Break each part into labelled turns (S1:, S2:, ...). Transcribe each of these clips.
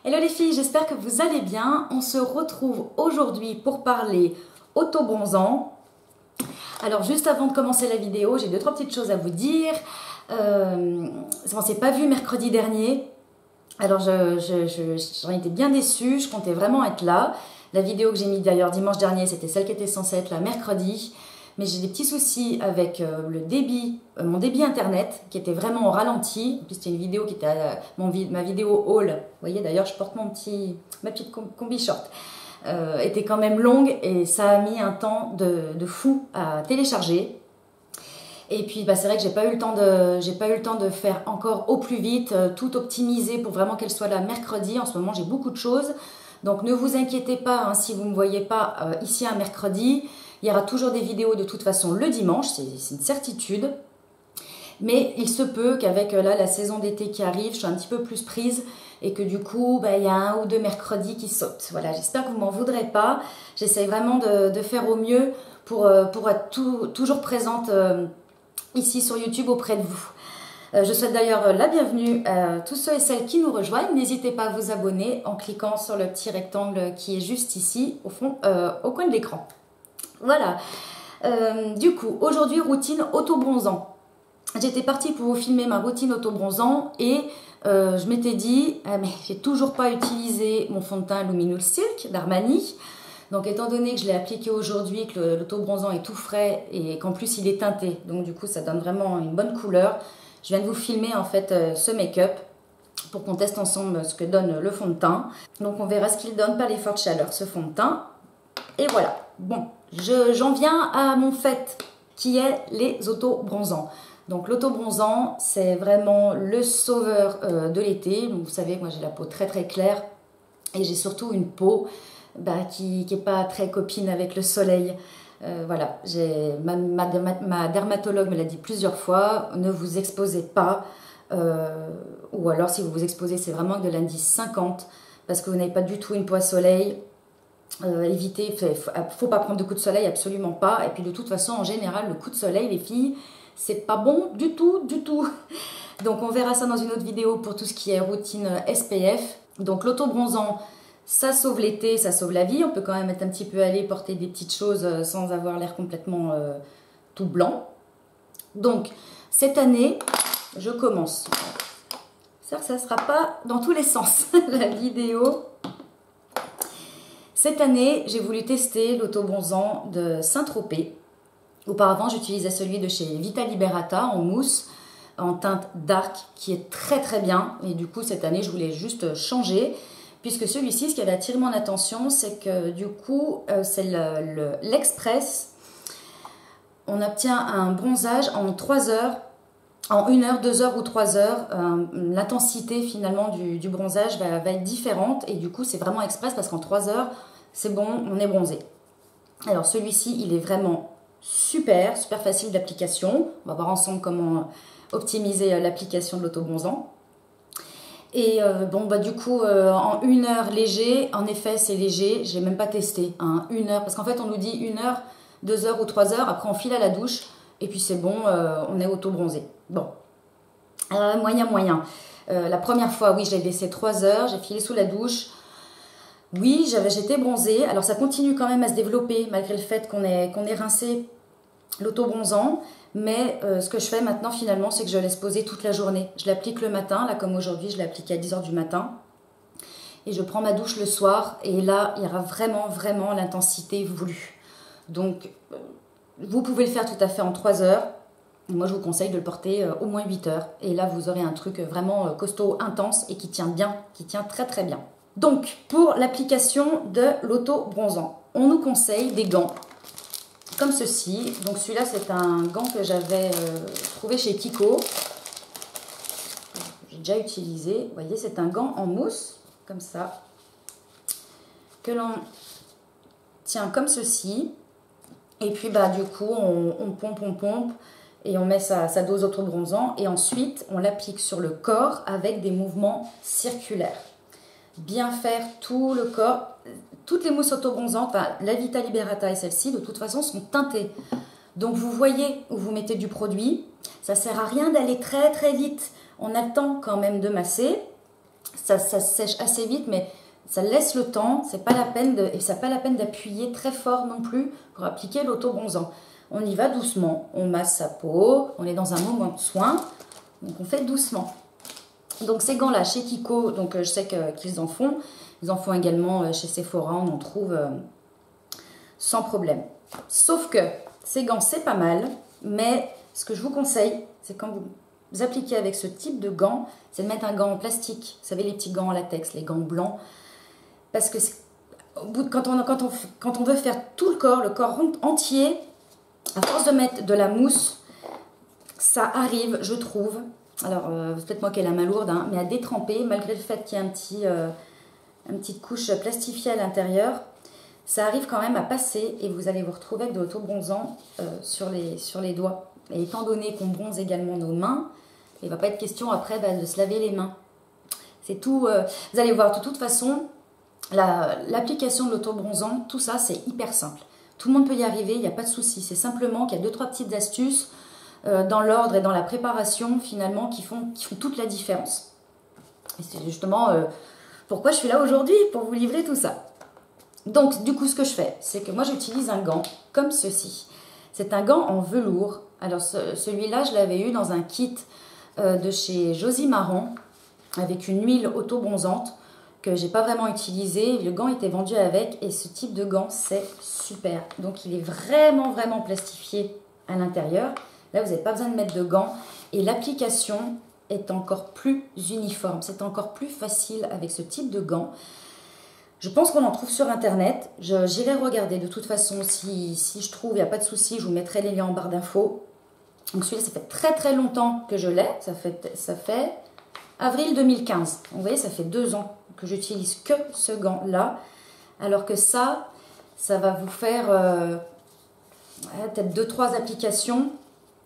S1: Hello les filles, j'espère que vous allez bien. On se retrouve aujourd'hui pour parler auto-bronzant. Alors juste avant de commencer la vidéo, j'ai 2-3 petites choses à vous dire. On s'est pas vu mercredi dernier. Alors j'en étais bien déçue, je comptais vraiment être là. La vidéo que j'ai mise d'ailleurs dimanche dernier, c'était celle qui était censée être là mercredi. Mais j'ai des petits soucis avec le débit, mon débit internet qui était vraiment au ralenti. En plus, c'était une vidéo qui était ma vidéo haul. Vous voyez, d'ailleurs, je porte ma petite combi short. Était quand même longue et ça a mis un temps de fou à télécharger. Et puis, c'est vrai que j'ai pas eu le temps de faire encore au plus vite, tout optimiser pour vraiment qu'elle soit là mercredi. En ce moment, j'ai beaucoup de choses. Donc, ne vous inquiétez pas hein, si vous ne me voyez pas ici un mercredi. Il y aura toujours des vidéos de toute façon le dimanche, c'est une certitude. Mais il se peut qu'avec la saison d'été qui arrive, je suis un petit peu plus prise et que du coup, il y a 1 ou 2 mercredis qui sautent. Voilà, j'espère que vous ne m'en voudrez pas. J'essaie vraiment de faire au mieux pour être toujours présente ici sur YouTube auprès de vous. Je souhaite d'ailleurs la bienvenue à tous ceux et celles qui nous rejoignent. N'hésitez pas à vous abonner en cliquant sur le petit rectangle qui est juste ici, au fond, au coin de l'écran. Voilà, du coup, aujourd'hui, routine auto-bronzant. J'étais partie pour vous filmer ma routine auto-bronzant et je m'étais dit, mais j'ai toujours pas utilisé mon fond de teint Luminous Silk d'Armani. Donc, étant donné que je l'ai appliqué aujourd'hui, que l'auto-bronzant est tout frais et qu'en plus il est teinté, donc du coup, ça donne vraiment une bonne couleur. Je viens de vous filmer en fait ce make-up pour qu'on teste ensemble ce que donne le fond de teint. Donc, on verra ce qu'il donne par les fortes chaleurs, ce fond de teint. Et voilà, bon. J'en viens à mon fait, qui est les auto-bronzants. Donc l'auto-bronzant, c'est vraiment le sauveur de l'été. Vous savez, moi j'ai la peau très très claire et j'ai surtout une peau qui n'est pas très copine avec le soleil. Voilà, ma dermatologue me l'a dit plusieurs fois, ne vous exposez pas. Ou alors si vous vous exposez, c'est vraiment de l'indice 50 parce que vous n'avez pas du tout une peau à soleil. Évitez, faut pas prendre de coups de soleil, absolument pas. Et puis de toute façon, en général, le coup de soleil, les filles, c'est pas bon du tout, du tout. Donc on verra ça dans une autre vidéo pour tout ce qui est routine SPF. Donc l'auto-bronzant, ça sauve l'été, ça sauve la vie. On peut quand même être un petit peu allé porter des petites choses sans avoir l'air complètement tout blanc. Donc cette année, je commence. Ça sera pas dans tous les sens, la vidéo. Cette année, j'ai voulu tester l'auto-bronzant de Saint-Tropez. Auparavant, j'utilisais celui de chez Vita Liberata en mousse, en teinte dark, qui est très très bien. Et du coup, cette année, je voulais juste changer, puisque celui-ci, ce qui avait attiré mon attention, c'est que du coup, c'est l'Express. On obtient un bronzage en 3 heures, en 1 heure, 2 heures ou 3 heures. L'intensité finalement du bronzage va être différente et du coup, c'est vraiment express parce qu'en 3 heures, c'est bon, on est bronzé. Alors celui-ci, il est vraiment super, super facile d'application. On va voir ensemble comment optimiser l'application de l'auto-bronzant. Et du coup, en 1 heure léger, en effet, c'est léger. J'ai même pas testé, 1 heure, parce qu'en fait, on nous dit 1 heure, 2 heures ou 3 heures. Après, on file à la douche et puis c'est bon, on est auto-bronzé. Bon, moyen. La première fois, oui, j'ai laissé 3 heures, j'ai filé sous la douche. Oui, j'étais bronzée. Alors ça continue quand même à se développer malgré le fait qu'on ait rincé l'auto-bronzant. Mais ce que je fais maintenant finalement, c'est que je laisse poser toute la journée. Je l'applique le matin, là comme aujourd'hui, je l'applique à 10 heures du matin. Et je prends ma douche le soir et là, il y aura vraiment l'intensité voulue. Donc, vous pouvez le faire tout à fait en 3 heures. Moi, je vous conseille de le porter au moins 8 heures. Et là, vous aurez un truc vraiment costaud, intense et qui tient bien, qui tient très très bien. Donc, pour l'application de l'auto-bronzant, on nous conseille des gants comme ceci. Donc, celui-là, c'est un gant que j'avais trouvé chez Kiko. J'ai déjà utilisé. Vous voyez, c'est un gant en mousse, comme ça, que l'on tient comme ceci. Et puis, du coup, on pompe. Et on met sa dose auto-bronzant. Et ensuite, on l'applique sur le corps avec des mouvements circulaires. Bien faire tout le corps. Toutes les mousses auto-bronzantes, la Vita Liberata et celle-ci, de toute façon, sont teintées. Donc, vous voyez où vous mettez du produit. Ça ne sert à rien d'aller très très vite. On a le temps quand même de masser. ça sèche assez vite, mais ça laisse le temps, c'est pas la peine et ça n'a pas la peine d'appuyer très fort non plus pour appliquer l'auto-bronzant. On y va doucement, on masse sa peau, on est dans un moment de soin, donc on fait doucement. Donc ces gants-là, chez Kiko, donc je sais qu'ils en font. Ils en font également chez Sephora, on en trouve sans problème. Sauf que ces gants, c'est pas mal, mais ce que je vous conseille, c'est quand vous appliquez avec ce type de gants, c'est de mettre un gant en plastique. Vous savez, les petits gants en latex, les gants blancs. Parce que quand on veut faire tout le corps entier, à force de mettre de la mousse, ça arrive, je trouve, alors c'est peut-être moi qui ai la main lourde, hein, mais à détremper, malgré le fait qu'il y ait une petite couche plastifiée à l'intérieur, ça arrive quand même à passer et vous allez vous retrouver avec de l'auto-bronzant sur les doigts. Et étant donné qu'on bronze également nos mains, il ne va pas être question après de se laver les mains. C'est tout, vous allez voir, de toute façon, l'application de l'auto-bronzant, tout ça, c'est hyper simple. Tout le monde peut y arriver, il n'y a pas de souci. C'est simplement qu'il y a 2-3 petites astuces dans l'ordre et dans la préparation, finalement, qui font toute la différence. Et c'est justement pourquoi je suis là aujourd'hui, pour vous livrer tout ça. Donc, du coup, ce que je fais, c'est que moi, j'utilise un gant comme ceci. C'est un gant en velours. Alors, celui-là, je l'avais eu dans un kit de chez Josie Marron, avec une huile auto-bronzante que j'ai pas vraiment utilisée. Le gant était vendu avec, et ce type de gant, c'est super. Donc, il est vraiment, vraiment plastifié à l'intérieur. Là, vous n'avez pas besoin de mettre de gants. Et l'application est encore plus uniforme. C'est encore plus facile avec ce type de gants. Je pense qu'on en trouve sur Internet. J'irai regarder. De toute façon, si je trouve, il n'y a pas de souci, je vous mettrai les liens en barre d'infos. Donc celui-là, ça fait très très longtemps que je l'ai. Ça fait avril 2015. Vous voyez, ça fait 2 ans que j'utilise que ce gant-là. Alors que ça va vous faire peut-être 2-3 applications.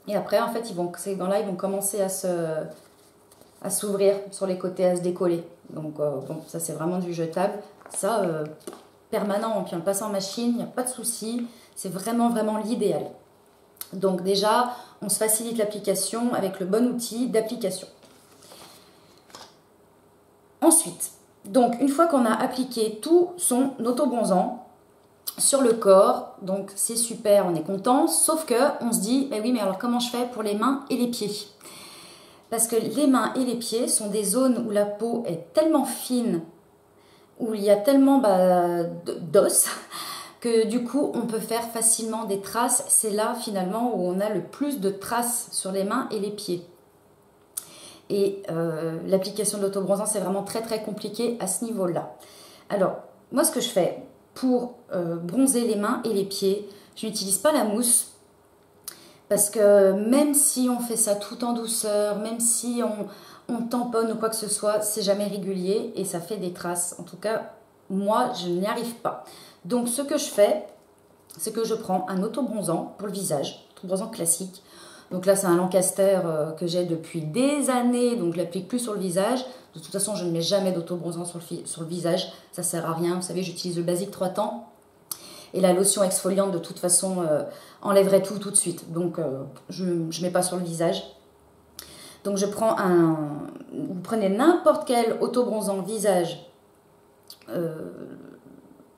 S1: Et après, en fait, ces gants-là, ils vont commencer à s'ouvrir sur les côtés, à se décoller. Donc, bon, ça, c'est vraiment du jetable. Ça, permanent, puis on le passe en machine, il n'y a pas de souci. C'est vraiment, vraiment l'idéal. Donc, déjà, on se facilite l'application avec le bon outil d'application. Ensuite, donc, une fois qu'on a appliqué tout son auto-bronzant sur le corps, donc c'est super, on est content, sauf que on se dit, oui, mais alors comment je fais pour les mains et les pieds? Parce que les mains et les pieds sont des zones où la peau est tellement fine, où il y a tellement d'os, que du coup on peut faire facilement des traces. C'est là finalement où on a le plus de traces sur les mains et les pieds. Et l'application de l'autobronzant, c'est vraiment très très compliqué à ce niveau-là. Alors, moi ce que je fais pour bronzer les mains et les pieds, je n'utilise pas la mousse. Parce que même si on fait ça tout en douceur, même si on tamponne ou quoi que ce soit, c'est jamais régulier et ça fait des traces. En tout cas, moi, je n'y arrive pas. Donc, ce que je fais, c'est que je prends un autobronzant pour le visage, autobronzant classique. Donc là, c'est un Lancaster que j'ai depuis des années, donc je ne l'applique plus sur le visage. De toute façon, je ne mets jamais d'autobronzant sur le visage, ça ne sert à rien. Vous savez, j'utilise le basique 3 temps. Et la lotion exfoliante, de toute façon, enlèverait tout de suite. Donc, je ne mets pas sur le visage. Donc, vous prenez n'importe quel autobronzant visage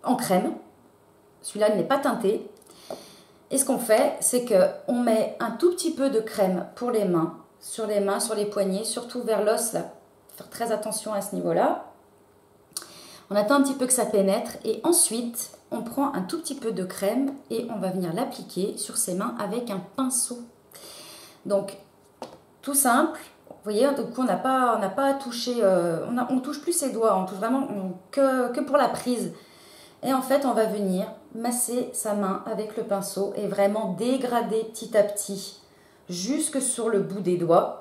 S1: en crème. Celui-là n'est pas teinté. Et ce qu'on fait, c'est qu'on met un tout petit peu de crème pour les mains, sur les poignets, surtout vers l'os, là. Faire très attention à ce niveau-là. On attend un petit peu que ça pénètre et ensuite, on prend un tout petit peu de crème et on va venir l'appliquer sur ses mains avec un pinceau. Donc, tout simple. Vous voyez, du coup, on n'a pas à toucher, on ne touche plus ses doigts, on touche vraiment que pour la prise. Et en fait, on va venir masser sa main avec le pinceau et vraiment dégrader petit à petit jusque sur le bout des doigts.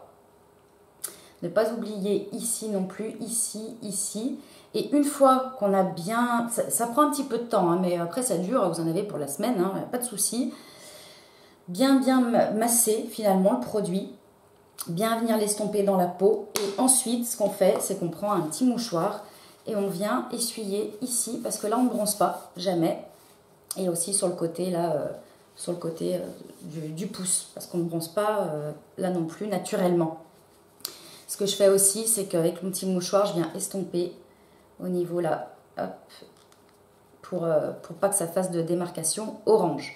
S1: Ne pas oublier ici non plus, ici, ici. Et une fois qu'on a bien... Ça prend un petit peu de temps, hein, mais après ça dure, vous en avez pour la semaine, hein, pas de souci. Bien masser finalement le produit. Bien venir l'estomper dans la peau. Et ensuite, ce qu'on fait, c'est qu'on prend un petit mouchoir et on vient essuyer ici, parce que là on ne bronze pas, jamais. Et aussi sur le côté, là, du pouce, parce qu'on ne bronze pas là non plus naturellement. Ce que je fais aussi, c'est qu'avec mon petit mouchoir, je viens estomper au niveau là, hop, pour pas que ça fasse de démarcation orange.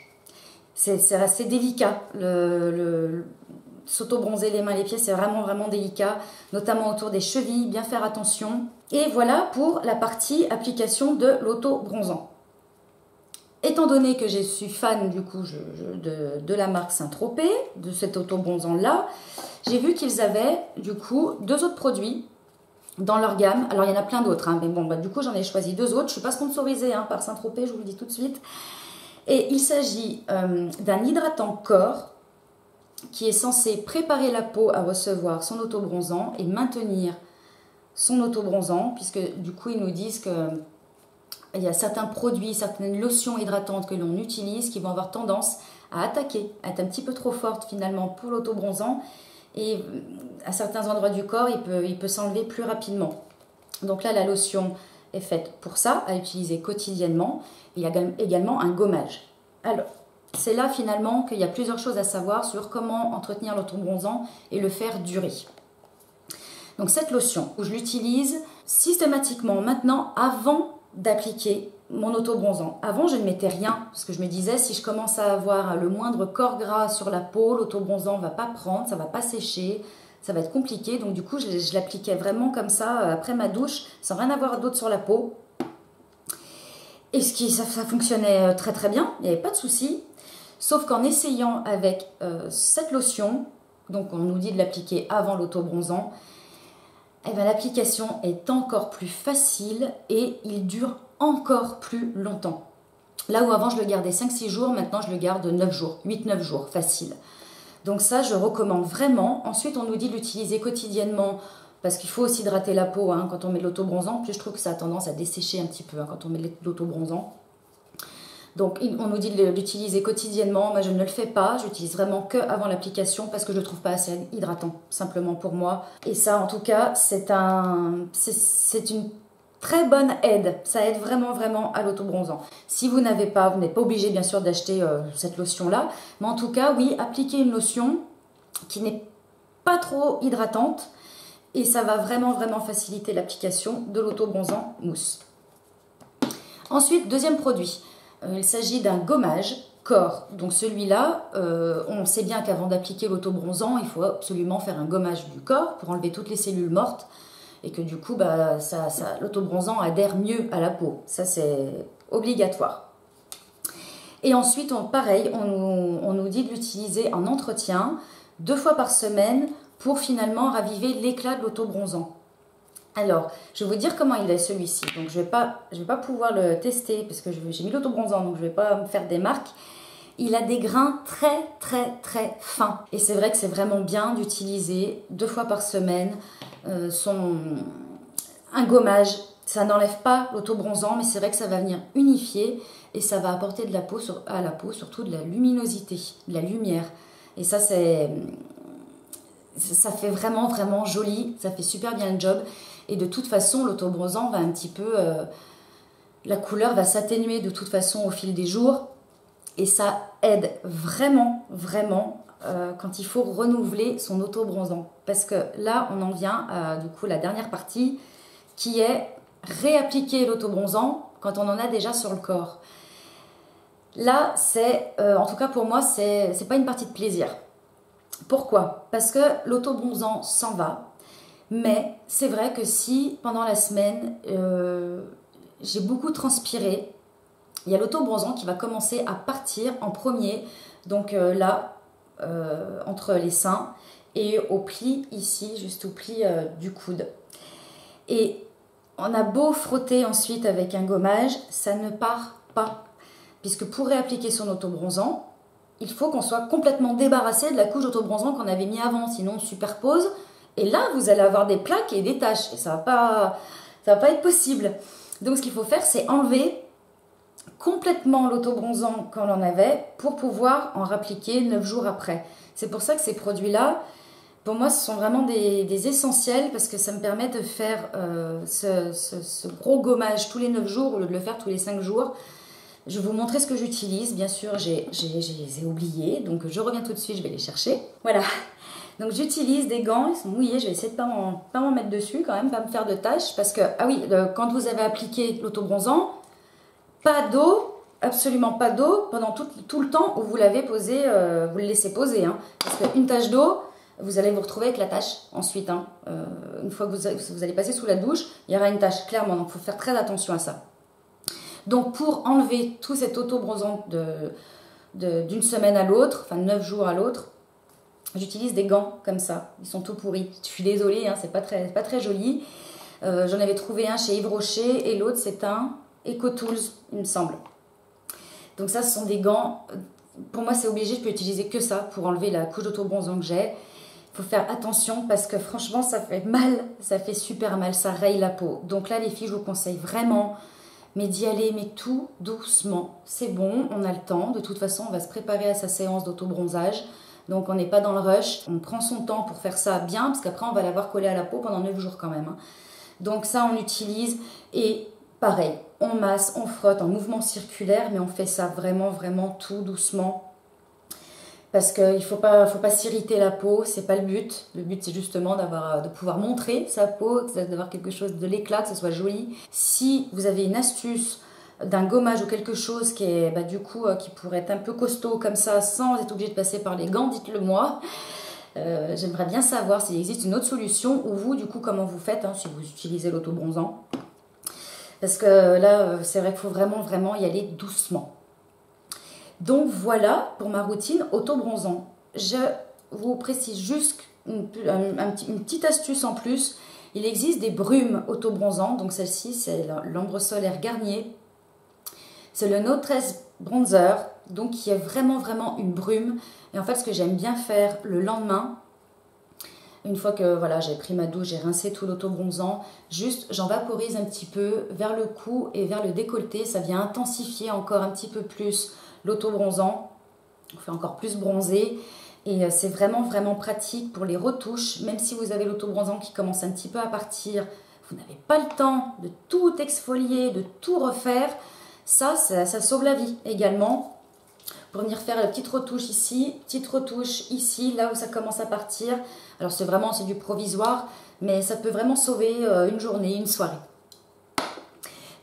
S1: C'est assez délicat, s'auto-bronzer les mains et les pieds, c'est vraiment vraiment délicat, notamment autour des chevilles, bien faire attention. Et voilà pour la partie application de l'auto-bronzant. Étant donné que je suis fan du coup de la marque Saint-Tropez, de cet auto-bronzant là, j'ai vu qu'ils avaient du coup 2 autres produits dans leur gamme. Alors il y en a plein d'autres, hein, mais bon, du coup j'en ai choisi 2 autres. Je ne suis pas sponsorisée par Saint-Tropez, je vous le dis tout de suite. Et il s'agit d'un hydratant corps qui est censé préparer la peau à recevoir son auto-bronzant et maintenir son auto-bronzant, puisque du coup ils nous disent que il y a certains produits, certaines lotions hydratantes que l'on utilise qui vont avoir tendance à attaquer, à être un petit peu trop forte finalement pour l'auto-bronzant, et à certains endroits du corps il peut s'enlever plus rapidement. Donc là la lotion est faite pour ça, à utiliser quotidiennement. Il y a également un gommage. Alors c'est là finalement qu'il y a plusieurs choses à savoir sur comment entretenir l'auto-bronzant et le faire durer. Donc cette lotion, je l'utilise systématiquement maintenant avant d'appliquer mon auto-bronzant. Avant, je ne mettais rien, parce que je me disais, si je commence à avoir le moindre corps gras sur la peau, l'auto-bronzant ne va pas prendre, ça ne va pas sécher, ça va être compliqué. Donc du coup, je l'appliquais vraiment comme ça, après ma douche, sans rien avoir d'autre sur la peau. Et ça fonctionnait très très bien, il n'y avait pas de souci. Sauf qu'en essayant avec cette lotion, donc on nous dit de l'appliquer avant l'auto-bronzant, eh bien, l'application est encore plus facile et il dure encore plus longtemps. Là où avant je le gardais 5-6 jours, maintenant je le garde 9 jours, 8-9 jours, facile. Donc ça je recommande vraiment. Ensuite on nous dit de l'utiliser quotidiennement parce qu'il faut aussi hydrater la peau quand on met de l'auto-bronzant. Puis je trouve que ça a tendance à dessécher un petit peu quand on met de l'auto-bronzant. Donc on nous dit de l'utiliser quotidiennement, moi je ne le fais pas, j'utilise vraiment que avant l'application parce que je ne le trouve pas assez hydratant, simplement pour moi. Et ça en tout cas c'est une très bonne aide, ça aide vraiment vraiment à l'auto-bronzant. Si vous n'êtes pas obligé bien sûr d'acheter cette lotion là, mais en tout cas oui, appliquez une lotion qui n'est pas trop hydratante et ça va vraiment vraiment faciliter l'application de l'auto-bronzant mousse. Ensuite, deuxième produit. Il s'agit d'un gommage corps. Donc celui-là, on sait bien qu'avant d'appliquer l'auto-bronzant, il faut absolument faire un gommage du corps pour enlever toutes les cellules mortes et que du coup, l'auto-bronzant adhère mieux à la peau. Ça, c'est obligatoire. Et ensuite, pareil, on nous dit de l'utiliser en entretien 2 fois par semaine pour finalement raviver l'éclat de l'auto-bronzant. Alors, je vais vous dire comment il est celui-ci. Donc, je vais pas pouvoir le tester parce que j'ai mis l'auto-bronzant, donc je ne vais pas me faire des marques. Il a des grains très, très, très fins. Et c'est vrai que c'est vraiment bien d'utiliser 2 fois par semaine un gommage. Ça n'enlève pas l'auto-bronzant, mais c'est vrai que ça va venir unifier et ça va apporter à la peau surtout de la luminosité, de la lumière. Et ça fait vraiment, vraiment joli. Ça fait super bien le job. Et de toute façon, l'auto-bronzant va un petit peu... la couleur va s'atténuer de toute façon au fil des jours. Et ça aide vraiment, vraiment quand il faut renouveler son auto-bronzant. Parce que là, on en vient à du coup, la dernière partie qui est réappliquer l'auto-bronzant quand on en a déjà sur le corps. Là, en tout cas pour moi, c'est pas une partie de plaisir. Pourquoi? Parce que l'auto-bronzant s'en va. Mais c'est vrai que si pendant la semaine, j'ai beaucoup transpiré, il y a l'auto-bronzant qui va commencer à partir en premier. Donc là, entre les seins et au pli ici, juste au pli du coude. Et on a beau frotter ensuite avec un gommage, ça ne part pas. Puisque pour réappliquer son auto-bronzant, il faut qu'on soit complètement débarrassé de la couche d'auto-bronzant qu'on avait mis avant. Sinon, on superpose. Et là, vous allez avoir des plaques et des taches. Et ça va pas être possible. Donc, ce qu'il faut faire, c'est enlever complètement l'auto-bronzant qu'on en avait pour pouvoir en rappliquer 9 jours après. C'est pour ça que ces produits-là, pour moi, ce sont vraiment des essentiels parce que ça me permet de faire ce gros gommage tous les 9 jours au lieu de le faire tous les 5 jours. Je vais vous montrer ce que j'utilise. Bien sûr, je les ai oubliés, donc je reviens tout de suite, je vais les chercher. Voilà. Donc j'utilise des gants, ils sont mouillés, je vais essayer de pas m'en mettre dessus quand même, pas me faire de taches. Parce que, ah oui, quand vous avez appliqué l'autobronzant, pas d'eau, absolument pas d'eau pendant tout le temps où vous l'avez posé, vous le laissez poser. Hein. Parce qu'une tache d'eau, vous allez vous retrouver avec la tache ensuite. Hein. Une fois que vous allez passer sous la douche, il y aura une tache, clairement. Donc il faut faire très attention à ça. Donc pour enlever tout cet autobronzant d'une semaine à l'autre, enfin 9 jours à l'autre, j'utilise des gants comme ça. Ils sont tout pourris. Je suis désolée, hein, c'est pas très joli. J'en avais trouvé un chez Yves Rocher et l'autre c'est un EcoTools, il me semble. Donc ça, ce sont des gants. Pour moi, c'est obligé, je peux utiliser que ça pour enlever la couche d'autobronzant que j'ai. Il faut faire attention parce que franchement, ça fait mal. Ça fait super mal, ça raye la peau. Donc là, les filles, je vous conseille vraiment mais d'y aller, mais tout doucement. C'est bon, on a le temps. De toute façon, on va se préparer à sa séance d'autobronzage. Donc on n'est pas dans le rush. On prend son temps pour faire ça bien parce qu'après, on va l'avoir collé à la peau pendant 9 jours quand même. Hein. Donc ça, on utilise et pareil, on masse, on frotte en mouvement circulaire, mais on fait ça vraiment, vraiment tout doucement. Parce qu'il ne faut pas s'irriter la peau, c'est pas le but. Le but, c'est justement de pouvoir montrer sa peau, d'avoir quelque chose de l'éclat, que ce soit joli. Si vous avez une astuce d'un gommage ou quelque chose qui est qui pourrait être un peu costaud comme ça, sans être obligé de passer par les gants, dites-le moi. J'aimerais bien savoir s'il existe une autre solution ou vous, du coup, comment vous faites si vous utilisez l'autobronzant. Parce que là, c'est vrai qu'il faut vraiment, vraiment y aller doucement. Donc voilà pour ma routine autobronzant. Je vous précise juste une petite astuce en plus. Il existe des brumes autobronzantes. Donc celle-ci, c'est l'Ambre Solaire Garnier. C'est le No 13 Bronzer. Donc qui est vraiment, vraiment une brume. Et en fait, ce que j'aime bien faire le lendemain, une fois que voilà, j'ai pris ma douche, j'ai rincé tout l'autobronzant, juste j'en vaporise un petit peu vers le cou et vers le décolleté. Ça vient intensifier encore un petit peu plus l'autobronzant. On fait encore plus bronzer. Et c'est vraiment, vraiment pratique pour les retouches. Même si vous avez l'autobronzant qui commence un petit peu à partir, vous n'avez pas le temps de tout exfolier, de tout refaire. Ça sauve la vie également. Pour venir faire la petite retouche ici, petite retouche ici, là où ça commence à partir. Alors c'est du provisoire, mais ça peut vraiment sauver une journée, une soirée.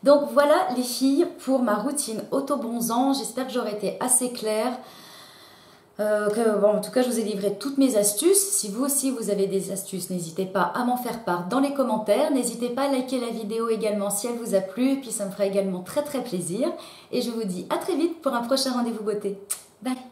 S1: Donc voilà les filles pour ma routine autobronzant. J'espère que j'aurai été assez claire. En tout cas, je vous ai livré toutes mes astuces. Si vous aussi vous avez des astuces, n'hésitez pas à m'en faire part dans les commentaires. N'hésitez pas à liker la vidéo également si elle vous a plu. Et puis ça me fera également très très plaisir. Et je vous dis à très vite pour un prochain rendez-vous beauté. Bye!